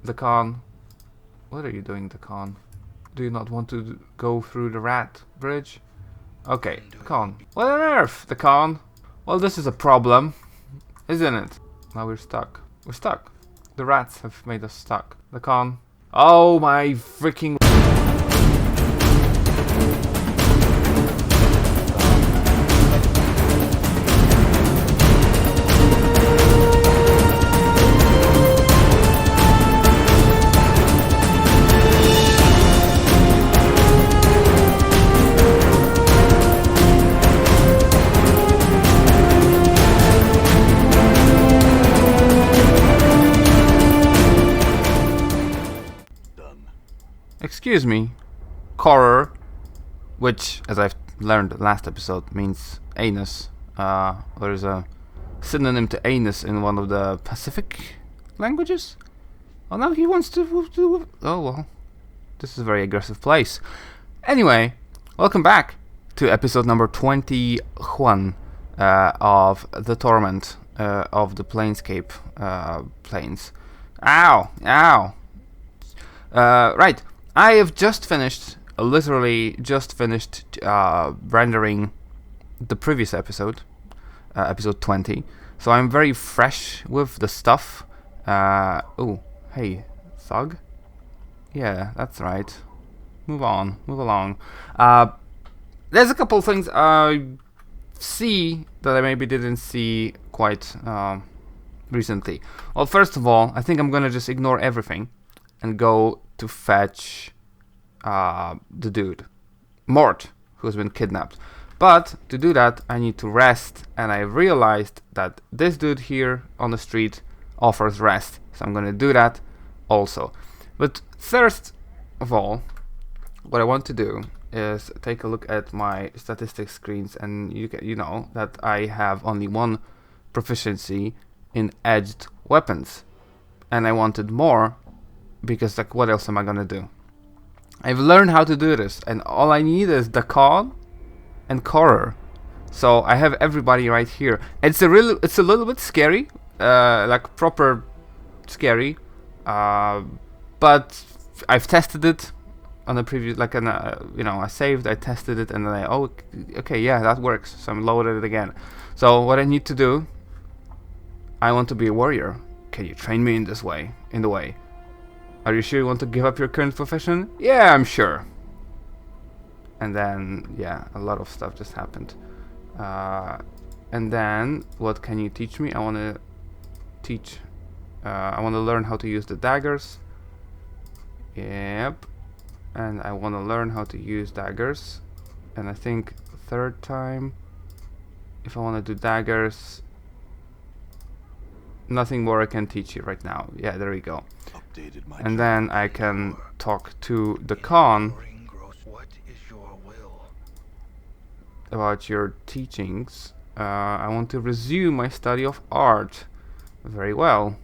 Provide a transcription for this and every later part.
The con. What are you doing, the con? Do you not want to go through the rat bridge? Okay, the con. What on earth, the con? Well, this is a problem, isn't it? Now we're stuck. We're stuck. The rats have made us stuck. The con. Oh my freaking... Excuse me, Corer, which, as I've learned last episode, means anus. There's a synonym to anus in one of the Pacific languages. Oh, now he wants to... Oh, well. This is a very aggressive place. Anyway, welcome back to episode number 21 of the Torment of the Planescape planes. Ow! Ow! Right. I have just finished, literally just finished rendering the previous episode, episode 20. So I'm very fresh with the stuff. Oh, hey, thug? Yeah, that's right. Move on, move along. There's a couple things I see that I maybe didn't see quite recently. Well, first of all, I think I'm gonna just ignore everything and go to fetch the dude, Morte, who's been kidnapped. But to do that, I need to rest, and I realized that this dude here on the street offers rest, so I'm gonna do that also. But first of all, what I want to do is take a look at my statistics screens, and you know that I have only one proficiency in edged weapons, and I wanted more. Because, like, what else am I gonna do? I've learned how to do this, and all I need is the con and Corer. So I have everybody right here. It's a little bit scary, like proper scary. But I've tested it on the previous, like, I saved, I tested it, and then okay, yeah, that works. So I'm loaded it again. So what I need to do, I want to be a warrior. Can you train me in this way? In the way? Are you sure you want to give up your current profession? Yeah, I'm sure. And then, yeah, a lot of stuff just happened. And then, what can you teach me? I want to teach... I want to learn how to use the daggers. Yep. And I want to learn how to use daggers. And I think third time, if I want to do daggers... Nothing more I can teach you right now. Yeah, there we go. And then I can talk to the con about your teachings. I want to resume my study of art. Very well.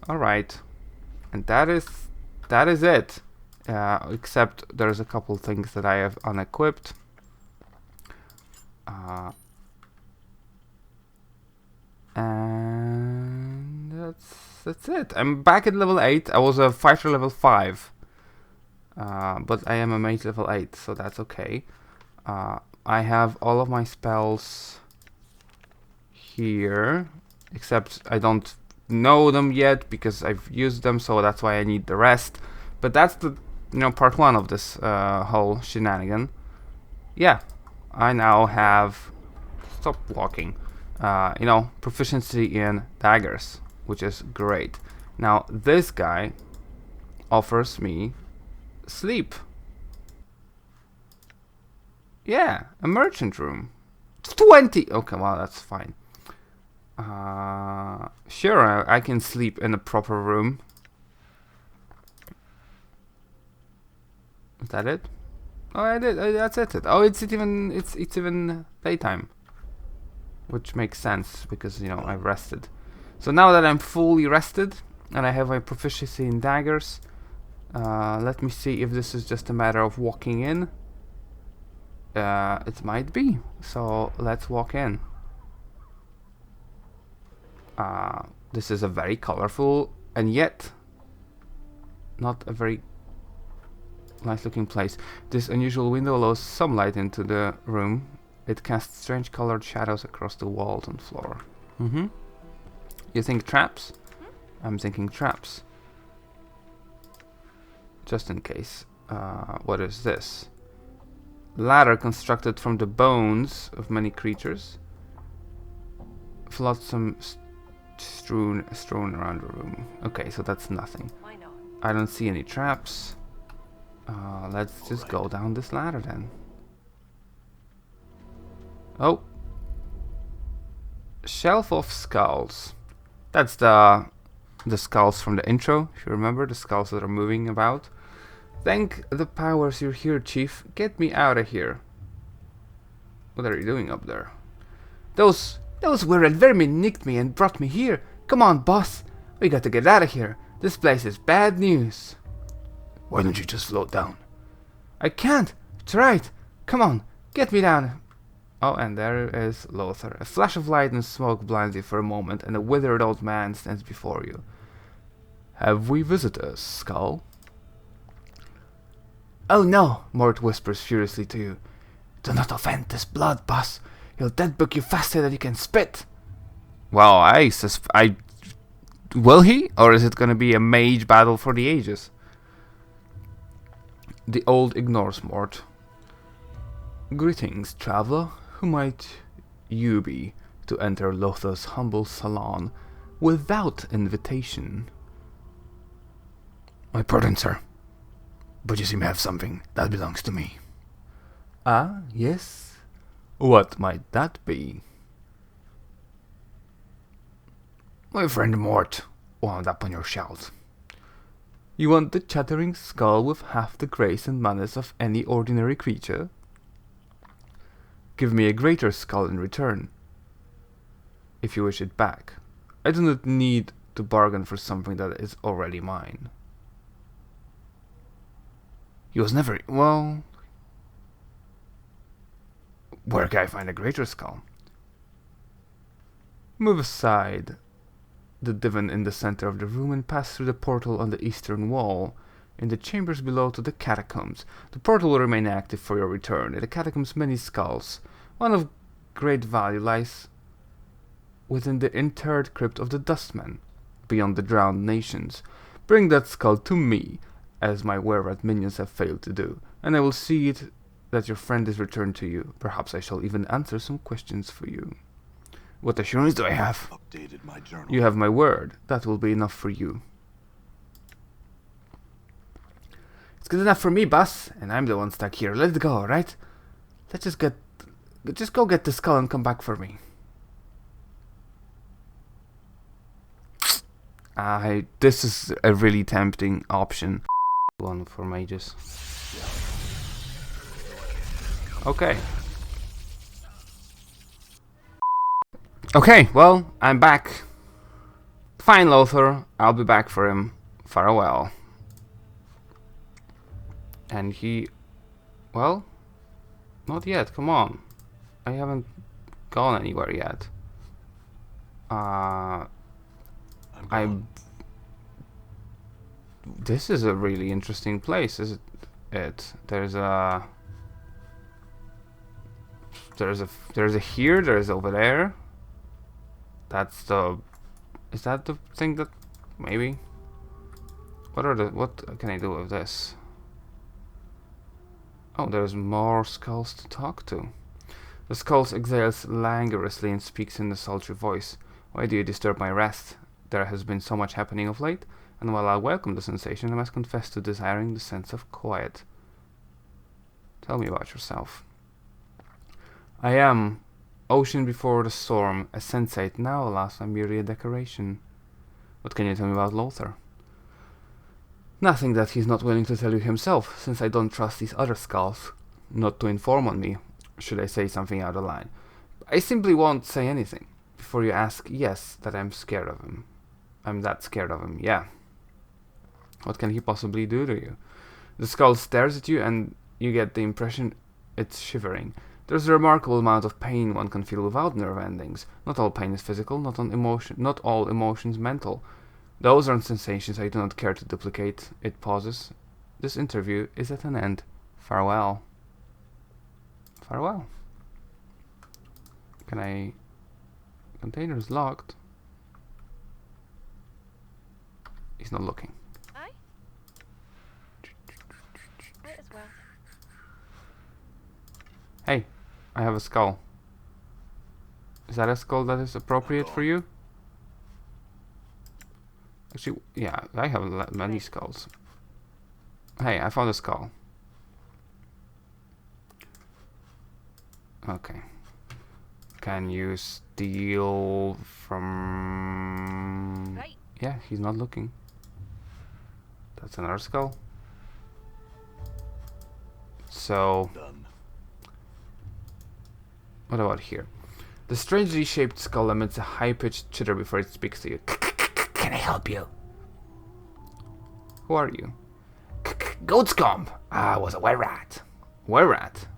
Alright. And that is it. Except there's a couple things that I have unequipped. And that's it. I'm back at level 8. I was a fighter level 5. But I am a mage level 8, so that's okay. I have all of my spells here. Except I don't know them yet because I've used them, so that's why I need the rest. But that's the part 1 of this whole shenanigan. Yeah. I now have... Stop walking. Proficiency in daggers, which is great. Now, this guy offers me sleep. Yeah, a merchant room. 20! Okay, well, that's fine. Sure, I can sleep in a proper room. Is that it? Oh, I did. That's it. Oh, it's even daytime. Which makes sense because I've rested. So now that I'm fully rested and I have my proficiency in daggers, let me see if this is just a matter of walking in. It might be. So let's walk in. This is a very colorful and yet not a very nice looking place. This unusual window allows some light into the room. It casts strange colored shadows across the walls and floor. You think traps? I'm thinking traps. Just in case. What is this? Ladder constructed from the bones of many creatures. Flotsam strewn around the room. Okay, so that's nothing. I don't see any traps. Let's just go down this ladder then. Oh. Shelf of skulls. That's the skulls from the intro, if you remember, the skulls that are moving about. Thank the powers you're here, Chief. Get me out of here. What are you doing up there? Those weird vermin nicked me and brought me here. Come on, boss. We got to get out of here. This place is bad news. Why don't you just float down? I can't. That's right. Come on, get me down. Oh, and there is Lothar. A flash of light and smoke blinds you for a moment, and a withered old man stands before you. Have we visitors, Skull? Oh no, Mort whispers furiously to you. Do not offend this blood, boss. He'll deadbook you faster than you can spit. Well, will he? Or is it gonna be a mage battle for the ages? The old ignores Mort. Greetings, traveler. Who might you be to enter Lothar's humble salon without invitation? My pardon, sir. But you seem to have something that belongs to me. Ah, yes? What might that be? My friend Mort wound up on your shelves. You want the chattering skull with half the grace and manners of any ordinary creature? Give me a greater skull in return, if you wish it back. I do not need to bargain for something that is already mine. He was never... well... where can I find a greater skull? Move aside the divan in the center of the room and pass through the portal on the eastern wall. In the chambers below to the catacombs. The portal will remain active for your return. In the catacombs many skulls. One of great value lies within the interred crypt of the Dustmen, beyond the drowned nations. Bring that skull to me, as my were-rat minions have failed to do, and I will see it that your friend is returned to you. Perhaps I shall even answer some questions for you. What assurance do I have? Updated my journal. You have my word. That will be enough for you. It's good enough for me, boss, and I'm the one stuck here. Let's go, alright? Let's just go get the skull and come back for me. This is a really tempting option. One for mages. Okay. Okay, well, I'm back. Fine, Lothar. I'll be back for him. Farewell. And he... well, not yet, come on. I haven't gone anywhere yet. This is a really interesting place, is it? There's a here, there's over there. That's the... is that the thing that... maybe? What can I do with this? Oh, there's more skulls to talk to. The skull exhales languorously and speaks in a sultry voice. Why do you disturb my rest? There has been so much happening of late, and while I welcome the sensation, I must confess to desiring the sense of quiet. Tell me about yourself. I am Ocean before the storm, a sensate. Now, alas, I'm merely a decoration. What can you tell me about Lothar? Nothing that he's not willing to tell you himself, since I don't trust these other skulls not to inform on me, should I say something out of line. I simply won't say anything. Before you ask, yes, that I'm scared of him. I'm that scared of him, yeah. What can he possibly do to you? The skull stares at you and you get the impression it's shivering. There's a remarkable amount of pain one can feel without nerve endings. Not all pain is physical, not all emotions mental. Those are sensations I do not care to duplicate. It pauses. This interview is at an end. Farewell. Farewell. Can I... Container is locked. He's not looking. Aye. Might as well. Hey, I have a skull. Is that a skull that is appropriate for you? Actually, yeah, I have many skulls. Hey, I found a skull. Okay. Can you steal from... Right. Yeah, he's not looking. That's another skull. So... Done. What about here? The strangely shaped skull emits a high-pitched chitter before it speaks to you. Can I help you? Who are you? Goat scum! I was a were rat. Were rat?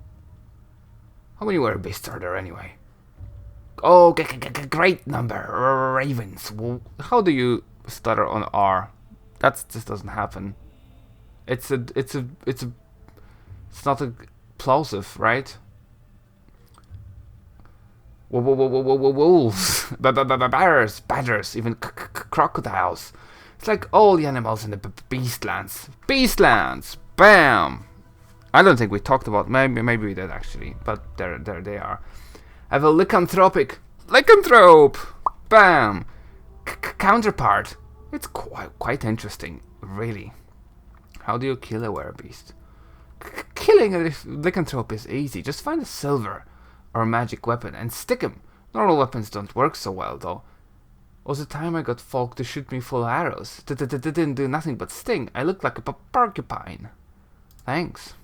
How many were beasts are there anyway? Oh, great number. Ravens. Well, how do you stutter on R? That just doesn't happen. It's not a plosive, right? Wolves, bears, badgers, even crocodiles. It's like all the animals in the beastlands. Beastlands! Bam! I don't think we talked about, maybe we did actually, but there they are. I have a lycanthropic lycanthrope! Bam! Counterpart. It's quite interesting, really. How do you kill a werebeast? Killing a lycanthrope is easy. Just find a silver or a magic weapon and stick him. Normal weapons don't work so well though. Was the time I got folk to shoot me full of arrows. Didn't do nothing but sting. I look like a porcupine. Thanks.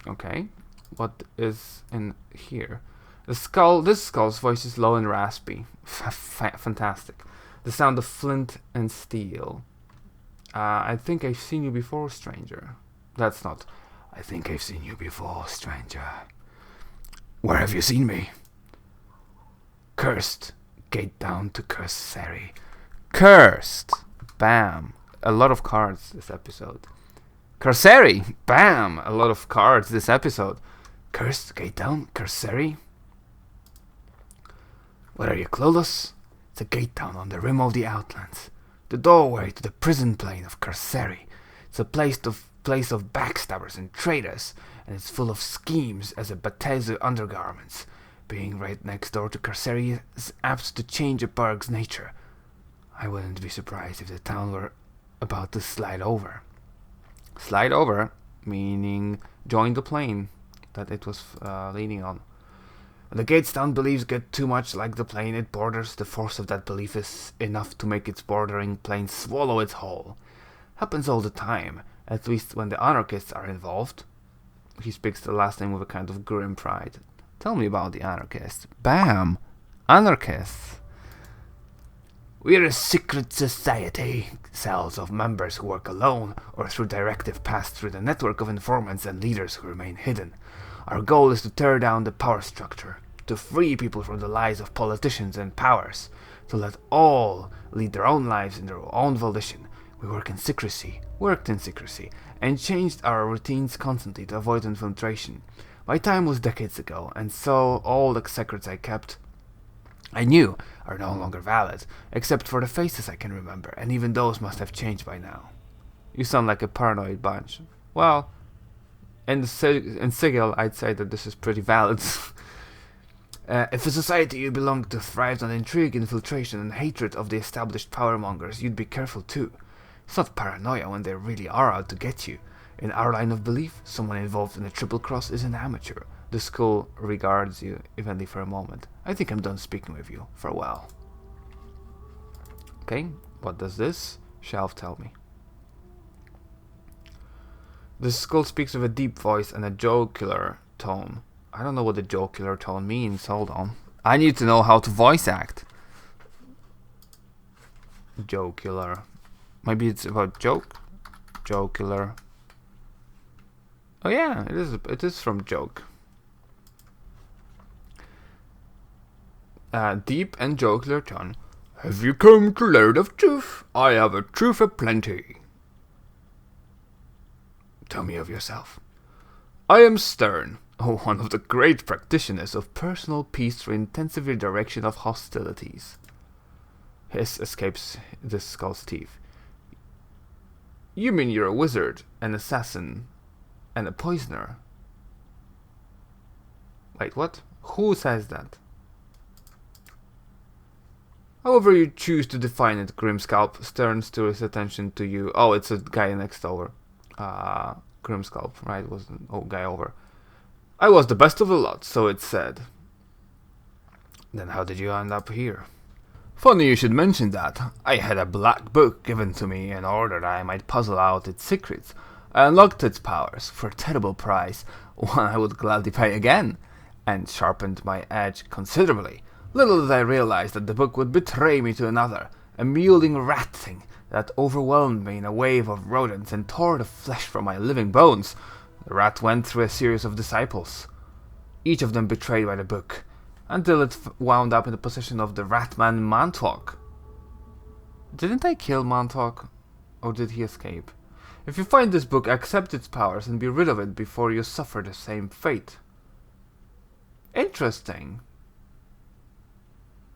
Okay. What is in here? This skull's voice is low and raspy. Fantastic. The sound of flint and steel. I think I've seen you before, stranger. That's not. I think I've seen you before, stranger. Where have you seen me? Cursed. Gate down to Curseri. Cursed. Bam. A lot of cards this episode. Curseri. Bam. A lot of cards this episode. Cursed. Gate down. Curseri. Where are you, clueless? It's a gate down on the rim of the Outlands. The doorway to the prison plane of Curseri. It's a place of backstabbers and traitors, and it's full of schemes as a Bethesda undergarments. Being right next door to Curseri is apt to change a burg's nature. I wouldn't be surprised if the town were about to slide over. Slide over, meaning join the plane that it was leaning on. When the Gatestown beliefs get too much like the plane it borders, the force of that belief is enough to make its bordering plane swallow its whole. Happens all the time, at least when the anarchists are involved. He speaks the last name with a kind of grim pride. Tell me about the anarchists. Bam! Anarchists! We're a secret society, cells of members who work alone or through directive passed through the network of informants and leaders who remain hidden. Our goal is to tear down the power structure, to free people from the lies of politicians and powers, to let all lead their own lives in their own volition. We worked in secrecy, and changed our routines constantly to avoid infiltration. My time was decades ago, and so all the secrets I knew are no longer valid, except for the faces I can remember, and even those must have changed by now. You sound like a paranoid bunch. Well, in Sigil, I'd say that this is pretty valid. If a society you belong to thrives on intrigue, infiltration, and hatred of the established powermongers, you'd be careful too. It's not paranoia when they really are out to get you. In our line of belief, someone involved in a triple cross is an amateur. The school regards you evenly for a moment. I think I'm done speaking with you. Farewell. Okay, what does this shelf tell me? The skull speaks with a deep voice and a jocular tone. I don't know what the jocular tone means. Hold on. I need to know how to voice act. Jocular. Maybe it's about joke? Jocular. Oh yeah, it is from joke. Deep and jocular tone. Have you come to learn of truth? I have a truth aplenty. Tell me of yourself. I am Stern, one of the great practitioners of personal peace through intensive redirection of hostilities. Hiss escapes the skull's teeth. You mean you're a wizard, an assassin, and a poisoner? Wait, what? Who says that? However you choose to define it, Grimscalp. Stern stirs his attention to you. Oh, it's a guy next over. Grimscalp, right? Was an old guy over. I was the best of the lot, so it's said. Then how did you end up here? Funny you should mention that. I had a black book given to me in order that I might puzzle out its secrets. I unlocked its powers for a terrible price, one I would gladly pay again, and sharpened my edge considerably. Little did I realize that the book would betray me to another, a mewling rat thing that overwhelmed me in a wave of rodents and tore the flesh from my living bones. The rat went through a series of disciples, each of them betrayed by the book, until it wound up in the possession of the Ratman Mantok. Didn't I kill Mantok? Or did he escape? If you find this book, accept its powers and be rid of it before you suffer the same fate. Interesting.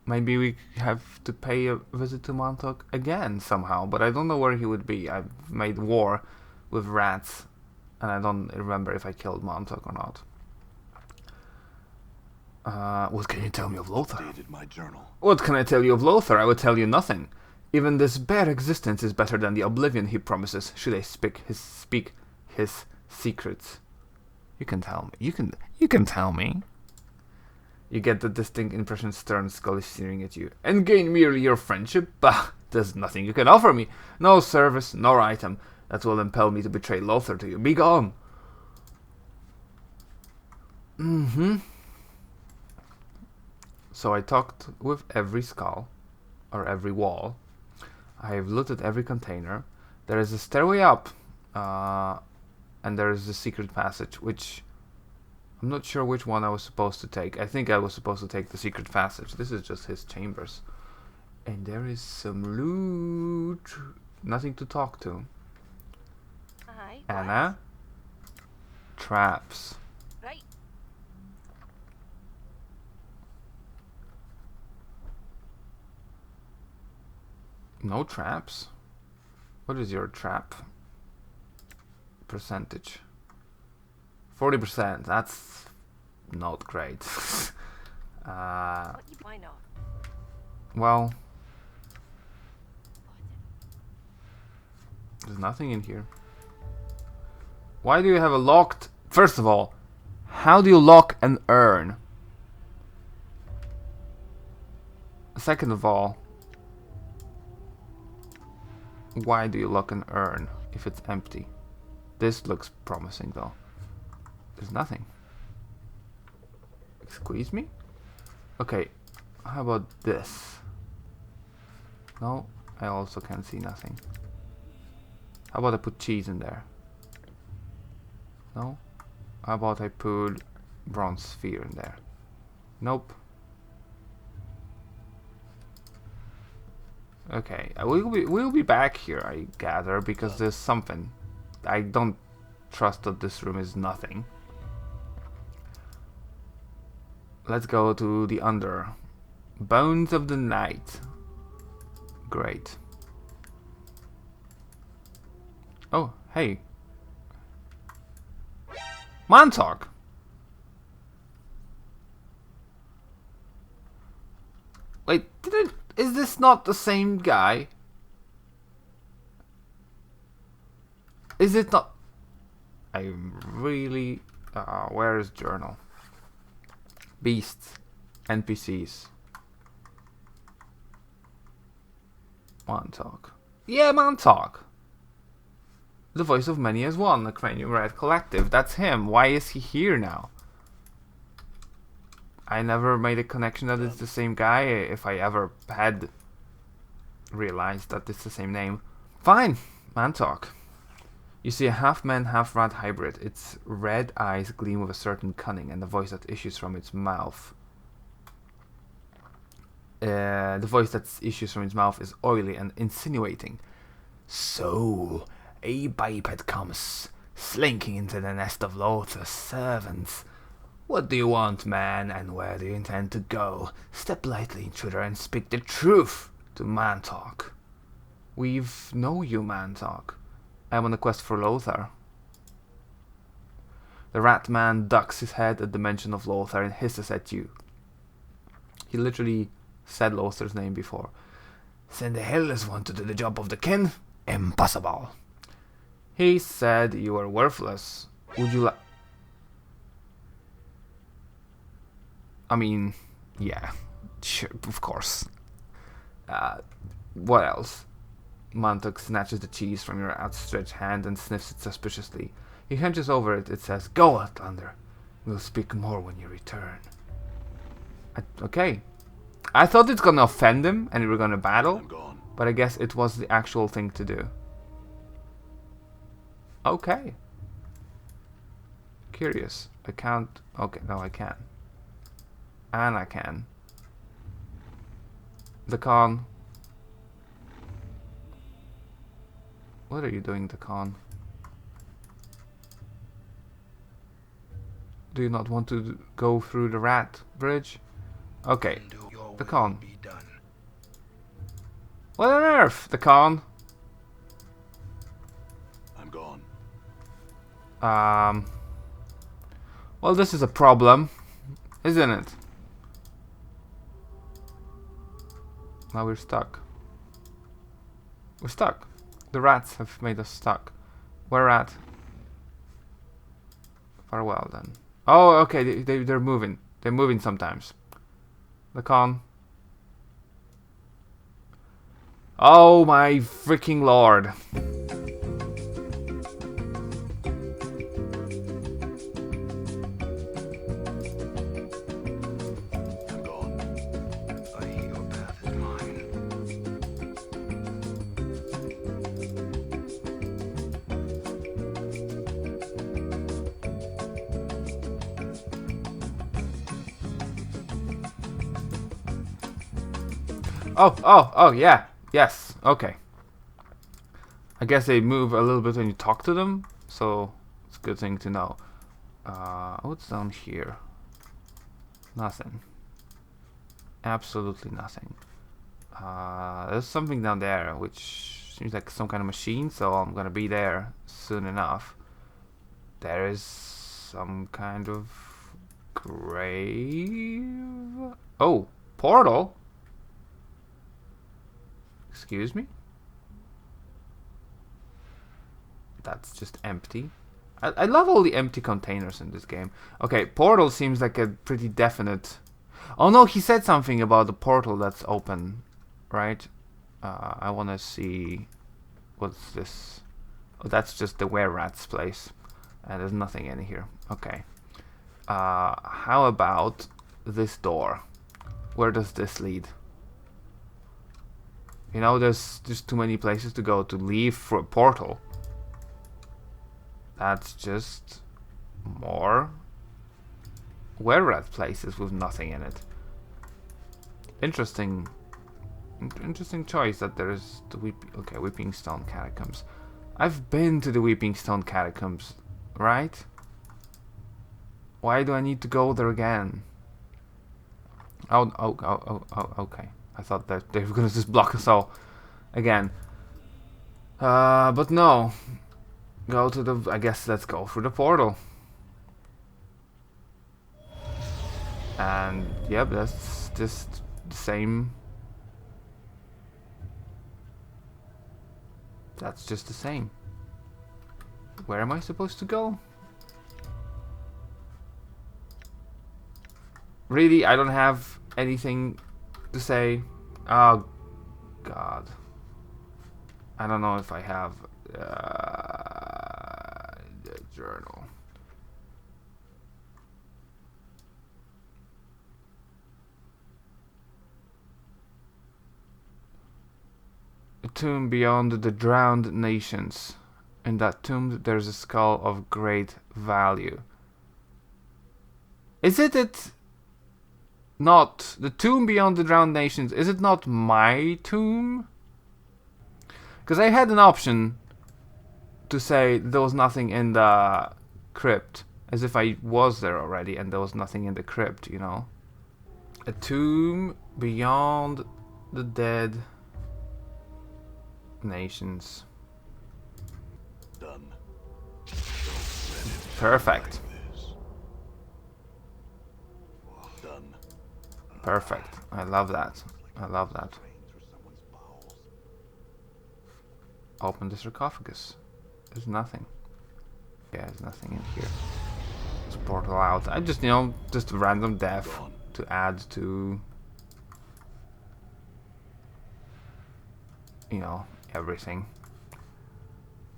Maybe we have to pay a visit to Mantok again somehow, but I don't know where he would be. I've made war with rats, and I don't remember if I killed Mantok or not. What can you tell me of Lothar? My journal. What can I tell you of Lothar? I would tell you nothing. Even this bare existence is better than the oblivion he promises, should I speak his secrets. You can tell me. You can tell me. You get the distinct impression Stern Skull is staring at you. And gain merely your friendship? Bah! There's nothing you can offer me. No service, nor item that will impel me to betray Lothar to you. Be gone! So I talked with every skull, or every wall. I have looted every container. There is a stairway up, and there is a secret passage, which I'm not sure which one I was supposed to take. I think I was supposed to take the secret passage. This is just his chambers. And there is some loot. Nothing to talk to. Anna? Traps. Right. No traps? What is your trap percentage? 40%. That's not great. Why not? Well, there's nothing in here. Why do you have a locked... First of all, how do you lock an urn? Second of all, why do you lock an urn if it's empty? This looks promising though. There's nothing. Squeeze me? Okay, how about this? No, I also can see nothing. How about I put cheese in there? No? How about I put bronze sphere in there? Nope. Okay, we'll be back here, I gather, because there's something. I don't trust that this room is nothing. Let's go to the under. Bones of the Night. Great. Oh, hey. Montauk! Wait, is this not the same guy? Is it not? I really... where is journal? Beasts. NPCs. Montauk. Yeah, Montauk! The voice of many as one, the Cranium Red Collective. That's him. Why is he here now? I never made a connection that it's the same guy, if I ever had realized that it's the same name. Fine, Montauk. You see a half-man, half-rat hybrid. Its red eyes gleam with a certain cunning, and the voice that issues from its mouth The voice that issues from his mouth is oily and insinuating. So, a biped comes, slinking into the nest of Lothar's servants. What do you want, man, and where do you intend to go? Step lightly, intruder, and speak the truth to Mantalk. We've know you, Mantalk. I'm on a quest for Lothar. The rat man ducks his head at the mention of Lothar and hisses at you. He literally said Lothar's name before. Send the hellless one to do the job of the kin? Impossible. He said you are worthless. Would you like... I mean, yeah, sure, of course. What else? Mantalk snatches the cheese from your outstretched hand and sniffs it suspiciously. He hunches over it. It says, Go, Outlander. We'll speak more when you return. Okay. I thought it's gonna offend him and we were gonna battle, but I guess it was the actual thing to do. Okay. Curious. I can't... Okay, no, I can. And I can. The con. What are you doing, the con? Do you not want to go through the rat bridge? Okay. The con. What on earth, the con? I'm gone. Well, this is a problem, isn't it? Now we're stuck. We're stuck. The rats have made us stuck. Where at? Farewell then. Oh, okay, they're moving. They're moving sometimes. The con. Oh my freaking lord. I'm gone. I hear your path is mine. Oh, yeah. Yes, okay. I guess they move a little bit when you talk to them, so it's a good thing to know. What's down here? Nothing. Absolutely nothing. There's something down there, which seems like some kind of machine, so I'm gonna be there soon enough. There is some kind of grave. Oh, portal. Excuse me? That's just empty. I love all the empty containers in this game. Okay, portal seems like a pretty definite... Oh no, he said something about the portal that's open, right? I want to see... What's this? Oh, that's just the were-rat's place. And there's nothing in here. Okay. How about this door? Where does this lead? You know, there's just too many places to go to leave for a portal. That's just more were-rat places with nothing in it. Interesting choice that there is the Weeping Stone Catacombs. I've been to the Weeping Stone Catacombs, right? Why do I need to go there again? Oh, okay. I thought that they were gonna just block us all again. But no. Go to the... I guess let's go through the portal. And, yep, that's just the same. That's just the same. Where am I supposed to go? Really? I don't have anything to say. Oh god, I don't know if I have the journal. A tomb beyond the drowned nations. In that tomb there's a skull of great value. Is it not the tomb beyond the drowned nations. Is it not my tomb? Because I had an option to say there was nothing in the crypt, as if I was there already and there was nothing in the crypt, you know. A tomb beyond the dead nations. Done. Perfect. Done. Perfect. I love that. I love that. Open the sarcophagus. There's nothing. Yeah, there's nothing in here. It's a portal out. I just, you know, just random death to add to, you know, everything.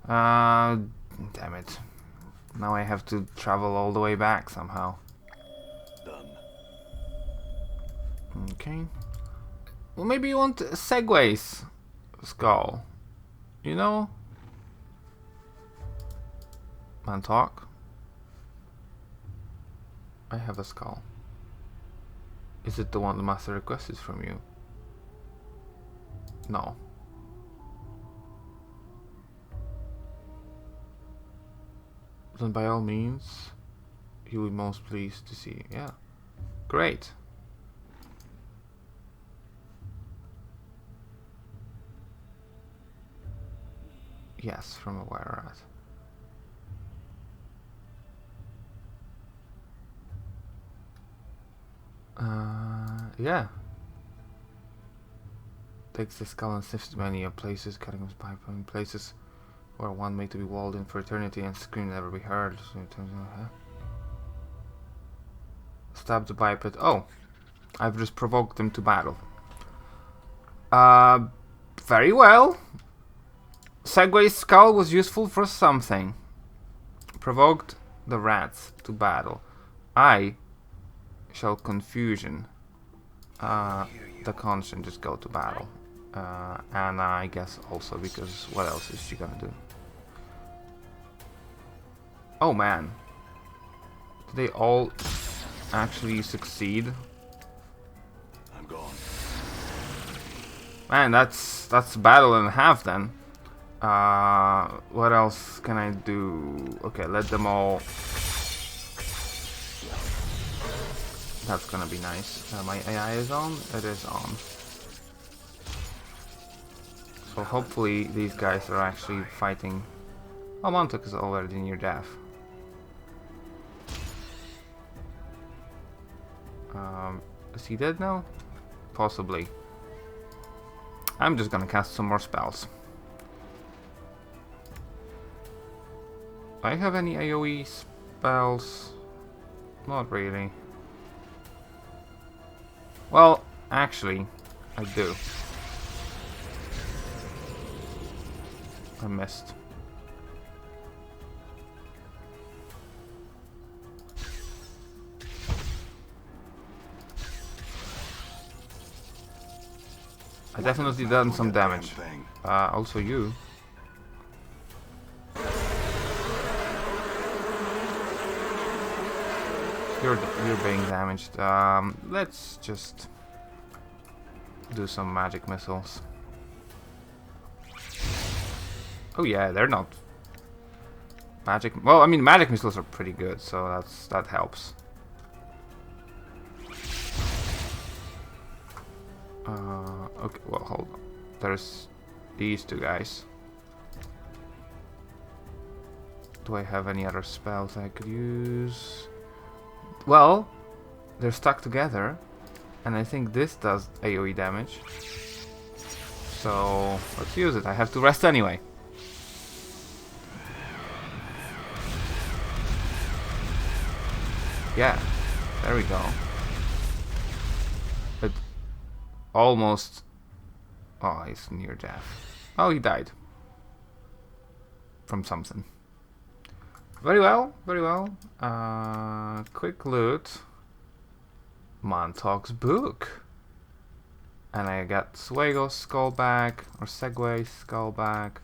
Damn it. Now I have to travel all the way back somehow. Done. Okay. Well, maybe you want Segway's skull. You know? Man, talk. I have a skull. Is it the one the master requested from you? No. Then by all means, he will be most pleased to see. Yeah. Great. Yes, from a wire rat. Yeah. Takes the skull and sifts many of places, cutting his pipe in places where one made to be walled in for eternity and scream never be heard. Stab the biped. Oh, I've just provoked them to battle. Very well. Segway's skull was useful for something. Provoked the rats to battle. I shall confusion the conch and just go to battle. Anna, I guess, also, because what else is she gonna do? Oh man, did they all actually succeed? I'm gone. Man, that's a battle and a half then. What else can I do? Okay, let them all. That's gonna be nice. My AI is on? It is on. So hopefully these guys are actually fighting. Oh, Montauk is already near death. Is he dead now? Possibly. I'm just gonna cast some more spells. Do I have any AoE spells? Not really. Well, actually, I do. I missed. I definitely done some damage. Also you. You're being damaged. Let's just do some magic missiles. Oh yeah, they're not magic. Well, I mean, magic missiles are pretty good, so that helps. Okay, well, hold on. There's these two guys. Do I have any other spells I could use? Well, they're stuck together, and I think this does AoE damage. So let's use it. I have to rest anyway. Yeah, there we go. It almost. Oh, he's near death. Oh, he died from something. Very well, very well. Quick loot. Montauk's book. And I got Swago's skull back, or Segway's skull back.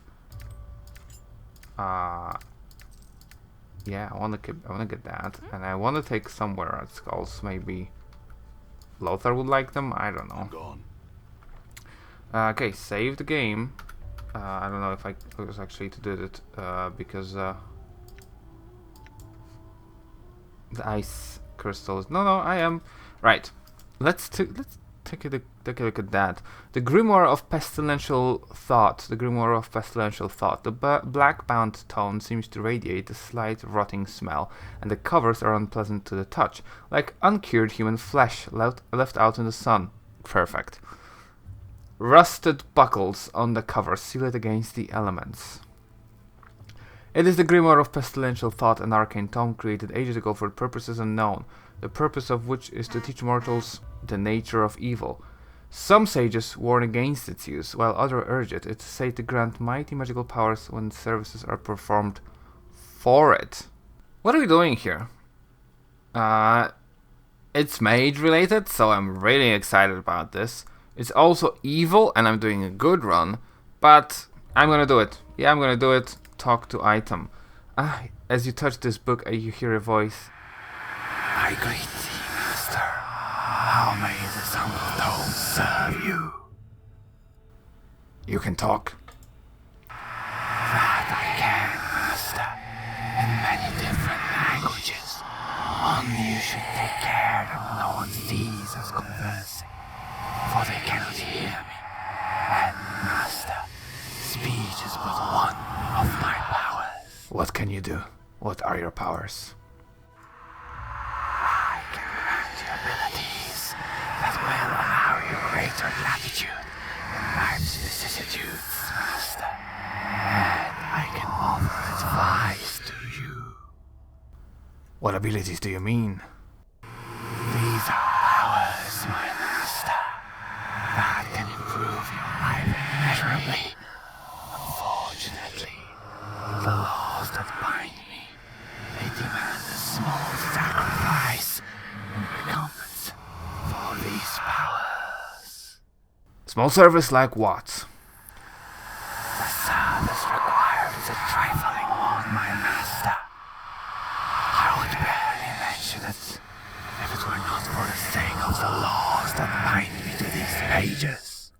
Yeah, I wanna get that, and I wanna take somewhere at skulls, maybe Lothar would like them. I don't know. Gone. Okay, save the game. I don't know if I was actually to do it because the ice crystals. No, I am right. Let's take a look at that. The Grimoire of Pestilential Thought. The Grimoire of Pestilential Thought. The black bound tome seems to radiate a slight rotting smell, and the covers are unpleasant to the touch, like uncured human flesh left out in the sun. Perfect. Rusted buckles on the cover seal it against the elements. It is the Grimoire of Pestilential Thought, an arcane tome created ages ago for purposes unknown, the purpose of which is to teach mortals the nature of evil. Some sages warn against its use, while others urge it. It is said to grant mighty magical powers when services are performed for it. What are we doing here? It's mage related, so I'm really excited about this. It's also evil, and I'm doing a good run, but I'm gonna do it. Yeah, I'm gonna do it. Talk to item. As you touch this book, you hear a voice. I greet thee, master. How may this humble tome serve you? You can talk. That I can, master. In many different languages. Only you should take care that no one sees us conversing, for they cannot hear me. And, master, speech is but one of my powers. What can you do? What are your powers? I can grant you abilities that will allow you greater latitude in life's vicissitudes, master. And I can offer advice to you. What abilities do you mean? These are powers, my master, that can improve your life immeasurably. Unfortunately, the laws that bind me, they demand a small sacrifice in recompense for these powers. Small service like what? The service required is a trifling one, my master. I would barely mention it if it were not for the sake of the laws that bind me to these pages.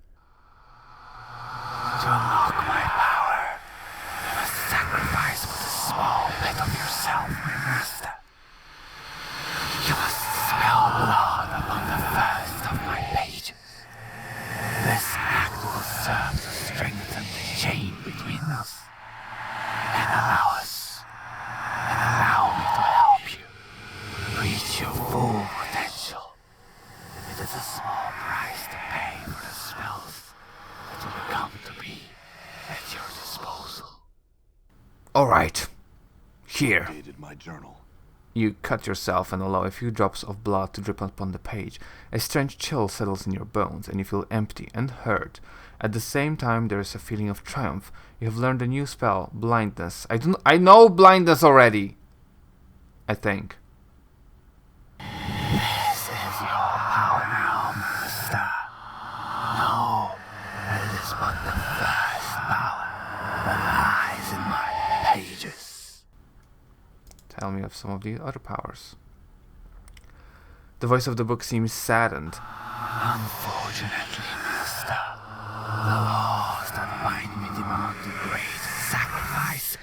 To unlock my power, you must sacrifice but a small bit of yourself, my master. You must spill blood upon the first of my pages. This act will serve to strengthen the chain between us and allow me to help you reach your full potential. It is a small price to pay for the spells that will come to be at your disposal. Alright. Here. Dated my journal. You cut yourself and allow a few drops of blood to drip upon the page. A strange chill settles in your bones, and you feel empty and hurt. At the same time, there is a feeling of triumph. You have learned a new spell, blindness. I know blindness already. I think. This is your power now, master. Know that it is but the first power that lies in my pages. Tell me of some of the other powers. The voice of the book seems saddened. Unfortunately, master, the laws that bind me demand a great sacrifice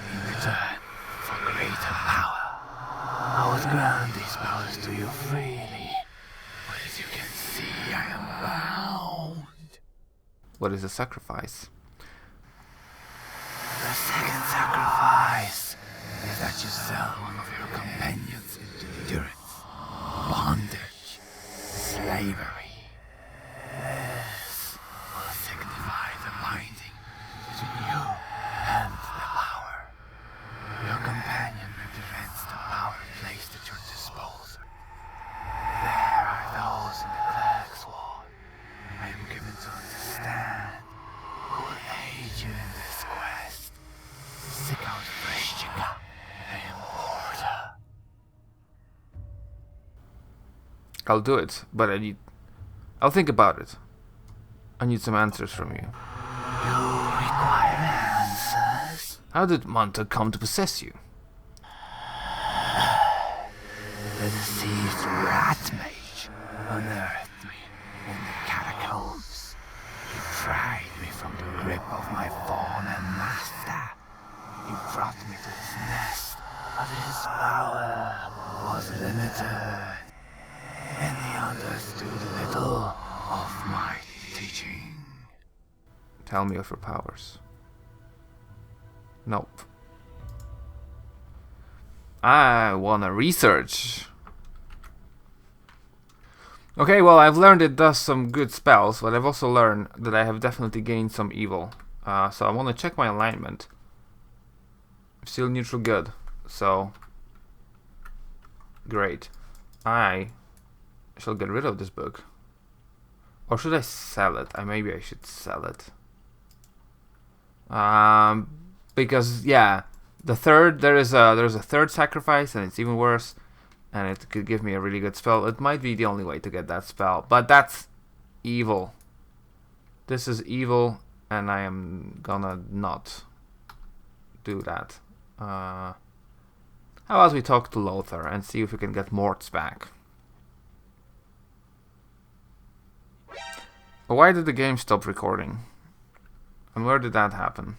in return for greater power. I would grant these powers to you freely, but as you can see, I am bound. What is a sacrifice? The second sacrifice is that you sell one of your companions into endurance, bondage, slavery. This will signify the binding between you and the power. Your companion represents the power placed at your disposal. There are those in the clerk's ward I am given to understand who will aid you in this quest. Seek out Vrishchika and import her. I'll do it, but I'll think about it. I need some answers from you. You require answers? How did Monta come to possess you? The deceived rat mage unearthed return, and they understood little of my teaching. Tell me of your powers. Nope. I wanna research. Okay, well, I've learned it does some good spells, but I've also learned that I have definitely gained some evil. So I want to check my alignment. Still neutral good, so great. I shall get rid of this book. Or should I sell it? Maybe I should sell it. Because yeah, there's a third sacrifice, and it's even worse. And it could give me a really good spell. It might be the only way to get that spell, but that's evil. This is evil, and I am gonna not do that. How about we talk to Lothar and see if we can get Morts back. Why did the game stop recording? And where did that happen?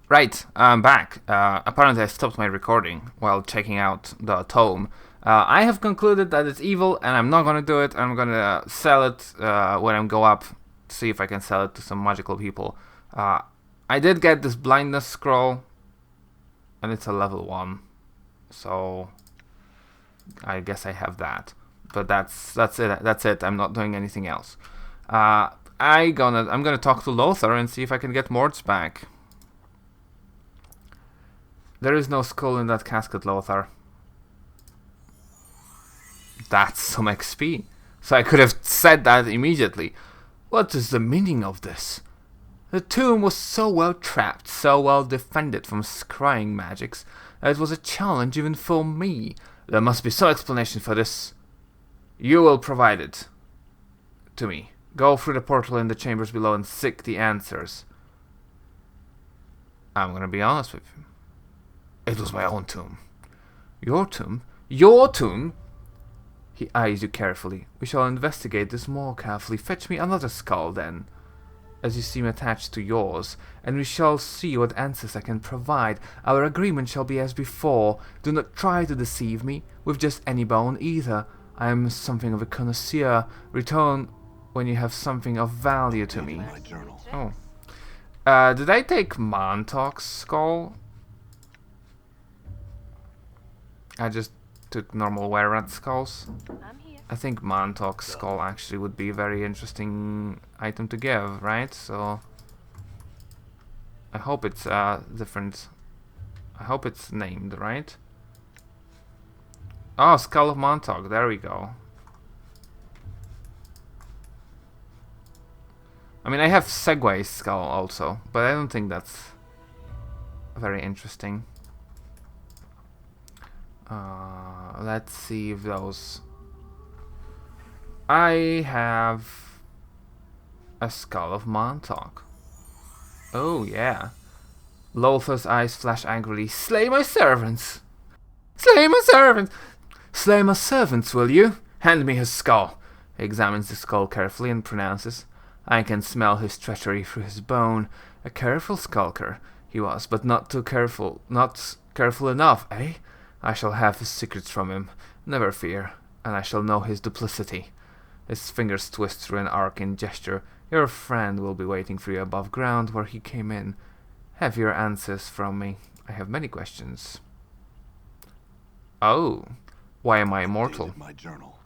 Right, I'm back. Apparently I stopped my recording while checking out the tome. I have concluded that it's evil and I'm not gonna do it. I'm gonna sell it when I go up, see if I can sell it to some magical people. I did get this blindness scroll, and it's a level 1, so I guess I have that. But that's it. I'm not doing anything else. I'm gonna talk to Lothar and see if I can get Morts back. There is no skull in that casket, Lothar. That's some XP. So I could have said that immediately. What is the meaning of this? The tomb was so well trapped, so well defended from scrying magics, that it was a challenge even for me. There must be some explanation for this. You will provide it to me. Go through the portal in the chambers below and seek the answers. I'm gonna be honest with you. It was my own tomb. Your tomb? Your tomb? He eyes you carefully. We shall investigate this more carefully. Fetch me another skull, then, as you seem attached to yours, and we shall see what answers I can provide. Our agreement shall be as before. Do not try to deceive me with just any bone either. I am something of a connoisseur. Return when you have something of value to me. Oh. Did I take Montauk's skull? I just took normal were-rat skulls. I think Montauk's skull actually would be a very interesting item to give, right? So I hope it's different. I hope it's named, right? Oh, Skull of Montauk, there we go. I mean, I have Segway's skull also, but I don't think that's very interesting. Let's see if those... I have a Skull of Montauk. Oh, yeah. Lothar's eyes flash angrily. Slay my servants! Slay my servants! Slay my servants, will you? Hand me his skull. He examines the skull carefully and pronounces, I can smell his treachery through his bone. A careful skulker he was, but not too careful. Not careful enough, eh? I shall have his secrets from him, never fear, and I shall know his duplicity. His fingers twist through an arcane gesture. Your friend will be waiting for you above ground where he came in. Have your answers from me. I have many questions. Oh, why am I immortal? My journal.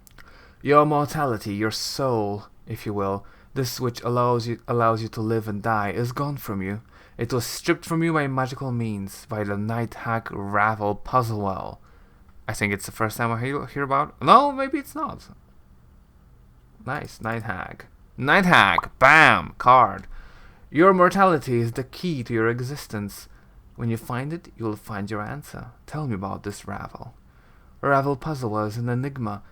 Your mortality, your soul, if you will, this which allows you to live and die, is gone from you. It was stripped from you by magical means, by the night hag Ravel Puzzlewell. I think it's the first time I hear about... No, maybe it's not. Nice, night hag. Night hag! Bam! Card. Your mortality is the key to your existence. When you find it, you will find your answer. Tell me about this Ravel. Ravel Puzzlewell is an enigma,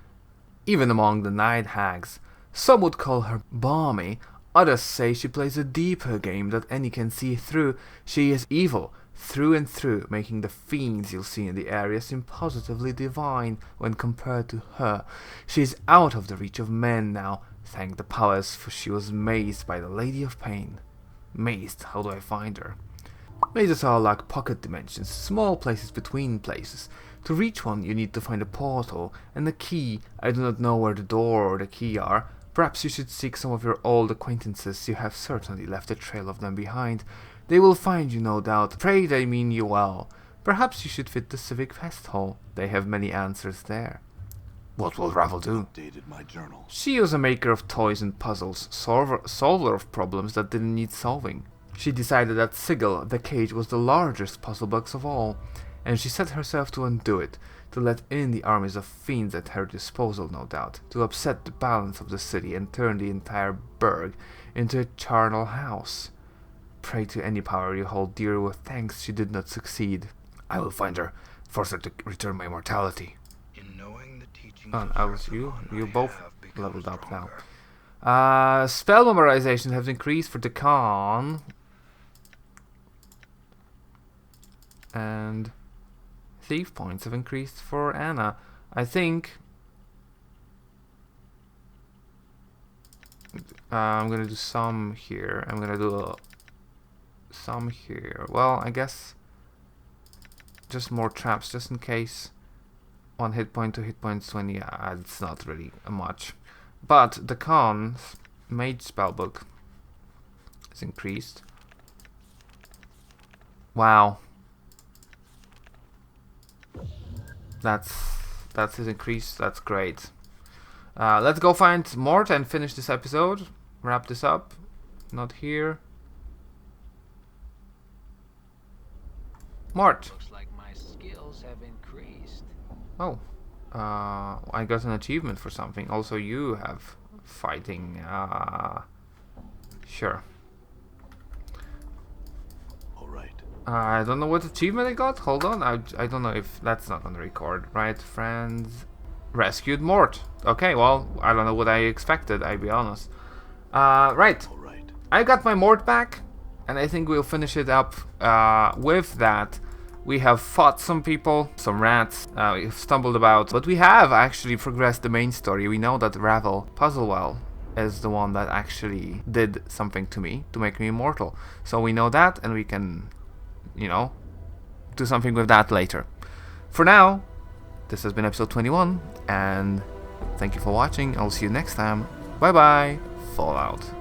even among the night hags. Some would call her balmy. Others say she plays a deeper game that any can see through. She is evil, through and through, making the fiends you'll see in the area seem positively divine when compared to her. She is out of the reach of men now, thank the powers, for she was mazed by the Lady of Pain. Mazed, how do I find her? Mazes are like pocket dimensions, small places between places. To reach one, you need to find a portal and a key. I do not know where the door or the key are. Perhaps you should seek some of your old acquaintances. You have certainly left a trail of them behind. They will find you, no doubt. Pray they mean you well. Perhaps you should visit the Civic Fest Hall. They have many answers there. What will Ravel do? Updated my journal. She was a maker of toys and puzzles, solver of problems that didn't need solving. She decided that Sigil, the cage, was the largest puzzle box of all, and she set herself to undo it, to let in the armies of fiends at her disposal, no doubt, to upset the balance of the city and turn the entire burg into a charnel house. Pray to any power you hold dear with thanks she did not succeed. I will find her, force her to return my mortality. In knowing the teachings you both leveled up now. Spell memorization has increased for the Khan. And thief points have increased for Anna. I think I'm gonna do some here. I'm gonna do some here. Well, I guess just more traps, just in case. 1 hit point, 2 hit points, 20. It's not really much. But the Khan's mage spellbook is increased. Wow. That's his increase. That's great. Let's go find Mort and finish this episode. Wrap this up. Not here. Mort. Looks like my skills have increased. Oh. I got an achievement for something. Also, you have fighting. Sure. I don't know what achievement I got. Hold on, I don't know if that's not on the record, right? Friends rescued Mort. Okay, well, I don't know what I expected, I'll be honest. Right. I got my Mort back, and I think we'll finish it up with that. We have fought some people, some rats, we've stumbled about, but we have actually progressed the main story. We know that Ravel Puzzlewell is the one that actually did something to me to make me immortal. So we know that, and we can, you know, do something with that later. For now, this has been episode 21, and thank you for watching. I'll see you next time. Bye bye. Fallout.